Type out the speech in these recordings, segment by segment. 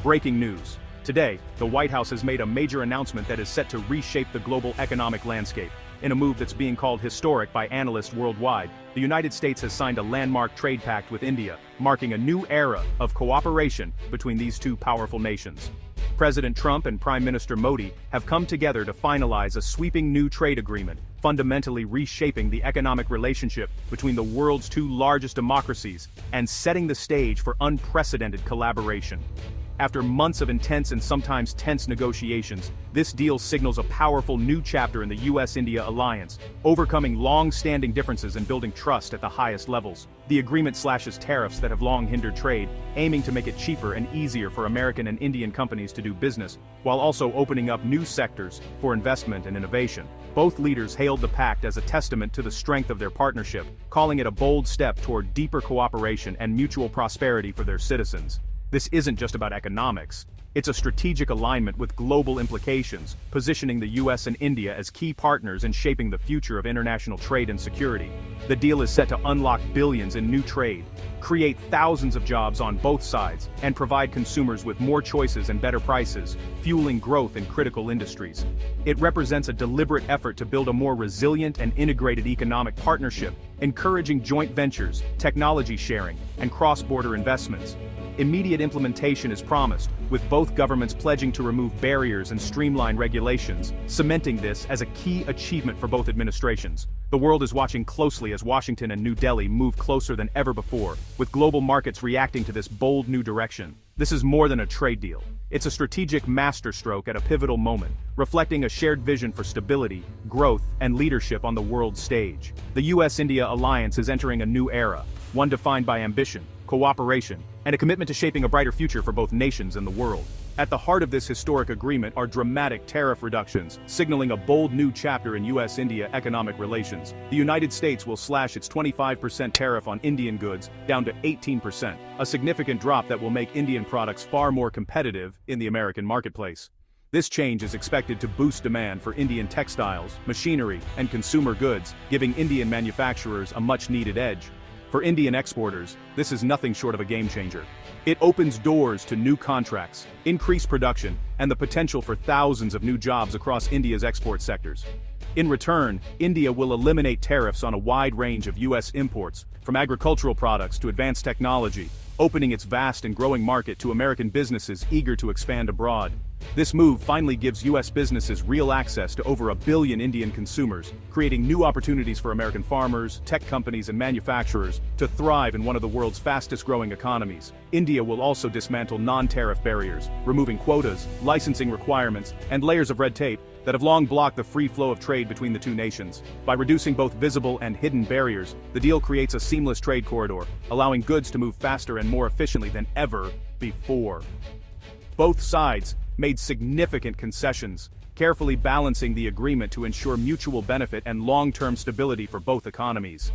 Breaking news. Today, the White House has made a major announcement that is set to reshape the global economic landscape. In a move that's being called historic by analysts worldwide, the United States has signed a landmark trade pact with India, marking a new era of cooperation between these two powerful nations. President Trump and Prime Minister Modi have come together to finalize a sweeping new trade agreement, fundamentally reshaping the economic relationship between the world's two largest democracies and setting the stage for unprecedented collaboration. After months of intense and sometimes tense negotiations, this deal signals a powerful new chapter in the US-India alliance, overcoming long-standing differences and building trust at the highest levels. The agreement slashes tariffs that have long hindered trade, aiming to make it cheaper and easier for American and Indian companies to do business, while also opening up new sectors for investment and innovation. Both leaders hailed the pact as a testament to the strength of their partnership, calling it a bold step toward deeper cooperation and mutual prosperity for their citizens. This isn't just about economics. It's a strategic alignment with global implications, positioning the US and India as key partners in shaping the future of international trade and security. The deal is set to unlock billions in new trade, create thousands of jobs on both sides, and provide consumers with more choices and better prices, fueling growth in critical industries. It represents a deliberate effort to build a more resilient and integrated economic partnership, encouraging joint ventures, technology sharing, and cross-border investments. Immediate implementation is promised, with both governments pledging to remove barriers and streamline regulations, cementing this as a key achievement for both administrations. The world is watching closely as Washington and New Delhi move closer than ever before, with global markets reacting to this bold new direction. This is more than a trade deal. It's a strategic masterstroke at a pivotal moment, reflecting a shared vision for stability, growth, and leadership on the world stage. The US-India alliance is entering a new era, one defined by ambition, cooperation, and a commitment to shaping a brighter future for both nations and the world. At the heart of this historic agreement are dramatic tariff reductions, signaling a bold new chapter in US-India economic relations. The United States will slash its 25% tariff on Indian goods down to 18%, a significant drop that will make Indian products far more competitive in the American marketplace. This change is expected to boost demand for Indian textiles, machinery, and consumer goods, giving Indian manufacturers a much-needed edge. For Indian exporters, this is nothing short of a game-changer. It opens doors to new contracts, increased production, and the potential for thousands of new jobs across India's export sectors. In return, India will eliminate tariffs on a wide range of US imports, from agricultural products to advanced technology, opening its vast and growing market to American businesses eager to expand abroad. This move finally gives US businesses real access to over 1 billion Indian consumers, creating new opportunities for American farmers, tech companies, and manufacturers to thrive in one of the world's fastest-growing economies. India will also dismantle non-tariff barriers, removing quotas, licensing requirements, and layers of red tape that have long blocked the free flow of trade between the two nations. By reducing both visible and hidden barriers, the deal creates a seamless trade corridor, allowing goods to move faster and more efficiently than ever before. Both sides made significant concessions, carefully balancing the agreement to ensure mutual benefit and long-term stability for both economies.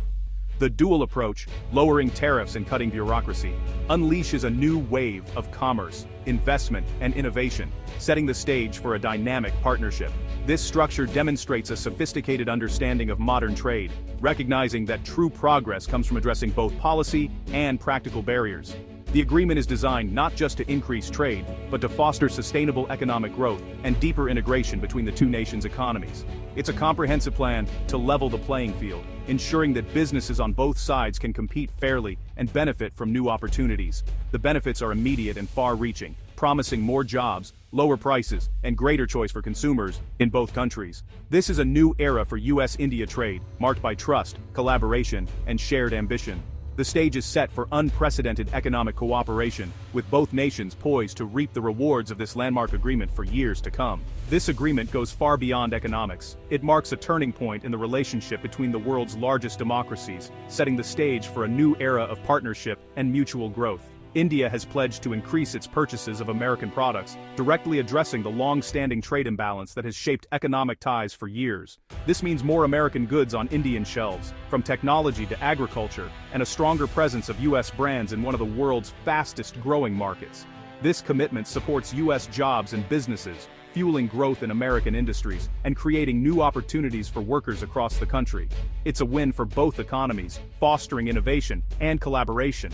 The dual approach, lowering tariffs and cutting bureaucracy, unleashes a new wave of commerce, investment, and innovation, setting the stage for a dynamic partnership. This structure demonstrates a sophisticated understanding of modern trade, recognizing that true progress comes from addressing both policy and practical barriers. The agreement is designed not just to increase trade, but to foster sustainable economic growth and deeper integration between the two nations' economies. It's a comprehensive plan to level the playing field, ensuring that businesses on both sides can compete fairly and benefit from new opportunities. The benefits are immediate and far-reaching, promising more jobs, lower prices, and greater choice for consumers in both countries. This is a new era for US-India trade, marked by trust, collaboration, and shared ambition. The stage is set for unprecedented economic cooperation, with both nations poised to reap the rewards of this landmark agreement for years to come. This agreement goes far beyond economics. It marks a turning point in the relationship between the world's largest democracies, setting the stage for a new era of partnership and mutual growth. India has pledged to increase its purchases of American products, directly addressing the long-standing trade imbalance that has shaped economic ties for years. This means more American goods on Indian shelves, from technology to agriculture, and a stronger presence of US brands in one of the world's fastest-growing markets. This commitment supports US jobs and businesses, fueling growth in American industries and creating new opportunities for workers across the country. It's a win for both economies, fostering innovation and collaboration.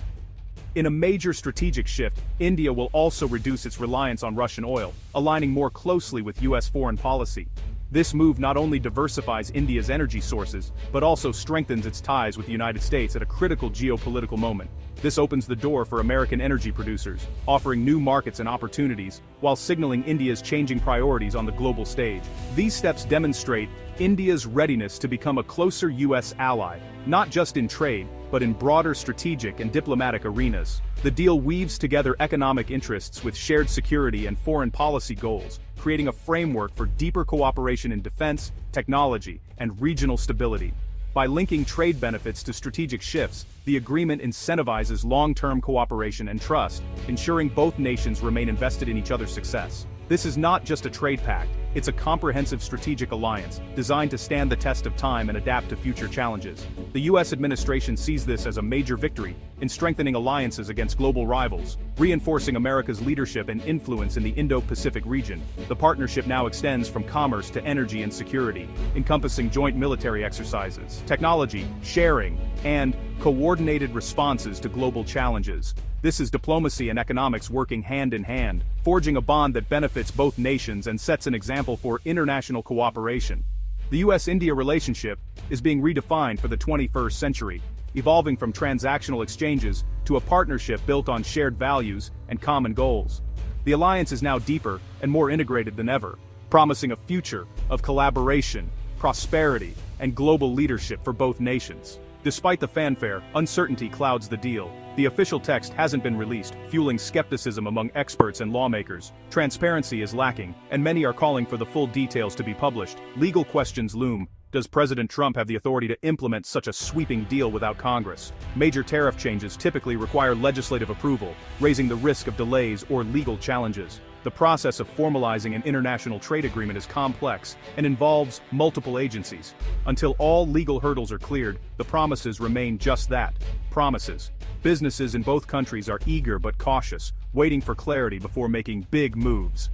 In a major strategic shift, India will also reduce its reliance on Russian oil, aligning more closely with U.S. foreign policy. This move not only diversifies India's energy sources, but also strengthens its ties with the United States at a critical geopolitical moment. This opens the door for American energy producers, offering new markets and opportunities, while signaling India's changing priorities on the global stage. These steps demonstrate India's readiness to become a closer U.S. ally, not just in trade, but in broader strategic and diplomatic arenas. The deal weaves together economic interests with shared security and foreign policy goals, creating a framework for deeper cooperation in defense, technology, and regional stability. By linking trade benefits to strategic shifts, the agreement incentivizes long-term cooperation and trust, ensuring both nations remain invested in each other's success. This is not just a trade pact, it's a comprehensive strategic alliance, designed to stand the test of time and adapt to future challenges. The U.S. administration sees this as a major victory in strengthening alliances against global rivals, reinforcing America's leadership and influence in the Indo-Pacific region. The partnership now extends from commerce to energy and security, encompassing joint military exercises, technology, sharing, and coordinated responses to global challenges. This is diplomacy and economics working hand in hand, forging a bond that benefits both nations and sets an example for international cooperation. The U.S.-India relationship is being redefined for the 21st century, evolving from transactional exchanges to a partnership built on shared values and common goals. The alliance is now deeper and more integrated than ever, promising a future of collaboration, prosperity, and global leadership for both nations. Despite the fanfare, uncertainty clouds the deal. The official text hasn't been released, fueling skepticism among experts and lawmakers. Transparency is lacking, and many are calling for the full details to be published. Legal questions loom. Does President Trump have the authority to implement such a sweeping deal without Congress? Major tariff changes typically require legislative approval, raising the risk of delays or legal challenges. The process of formalizing an international trade agreement is complex and involves multiple agencies. Until all legal hurdles are cleared, the promises remain just that, promises. Businesses in both countries are eager but cautious, waiting for clarity before making big moves.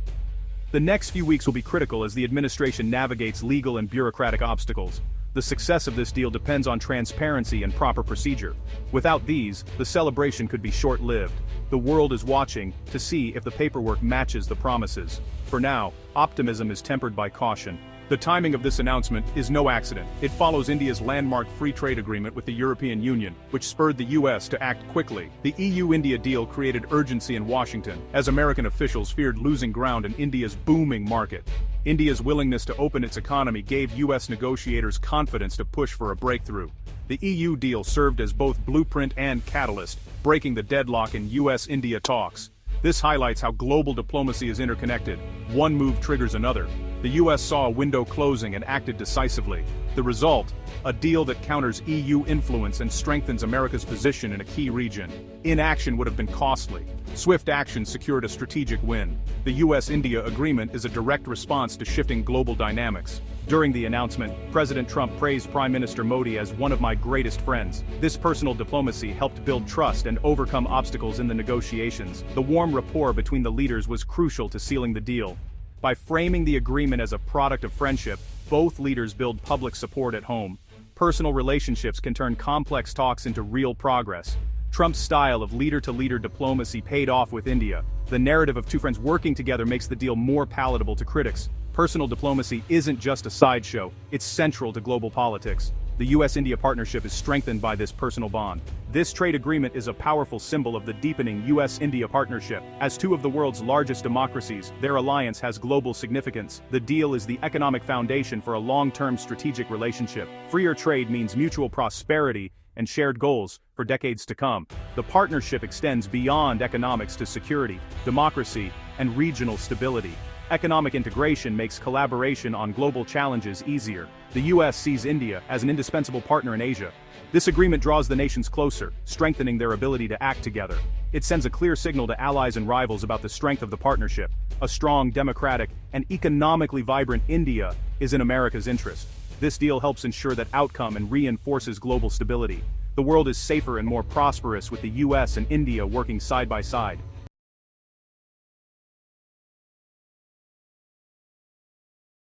The next few weeks will be critical as the administration navigates legal and bureaucratic obstacles. The success of this deal depends on transparency and proper procedure. Without these, the celebration could be short-lived. The world is watching to see if the paperwork matches the promises. For now, optimism is tempered by caution. The timing of this announcement is no accident. It follows India's landmark free trade agreement with the European Union, which spurred the U.S. to act quickly. The EU-India deal created urgency in Washington, as American officials feared losing ground in India's booming market. India's willingness to open its economy gave U.S. negotiators confidence to push for a breakthrough. The EU deal served as both blueprint and catalyst, breaking the deadlock in U.S.-India talks. This highlights how global diplomacy is interconnected. One move triggers another. The U.S. saw a window closing and acted decisively. The result? A deal that counters EU influence and strengthens America's position in a key region. Inaction would have been costly. Swift action secured a strategic win. The U.S.-India agreement is a direct response to shifting global dynamics. During the announcement, President Trump praised Prime Minister Modi as one of my greatest friends. This personal diplomacy helped build trust and overcome obstacles in the negotiations. The warm rapport between the leaders was crucial to sealing the deal. By framing the agreement as a product of friendship, both leaders build public support at home. Personal relationships can turn complex talks into real progress. Trump's style of leader-to-leader diplomacy paid off with India. The narrative of two friends working together makes the deal more palatable to critics. Personal diplomacy isn't just a sideshow, it's central to global politics. The U.S.-India partnership is strengthened by this personal bond. This trade agreement is a powerful symbol of the deepening U.S.-India partnership. As two of the world's largest democracies, their alliance has global significance. The deal is the economic foundation for a long-term strategic relationship. Freer trade means mutual prosperity and shared goals for decades to come. The partnership extends beyond economics to security, democracy, and regional stability. Economic integration makes collaboration on global challenges easier. The U.S. sees India as an indispensable partner in Asia. This agreement draws the nations closer, strengthening their ability to act together. It sends a clear signal to allies and rivals about the strength of the partnership. A strong, democratic, and economically vibrant India is in America's interest. This deal helps ensure that outcome and reinforces global stability. The world is safer and more prosperous with the U.S. and India working side by side.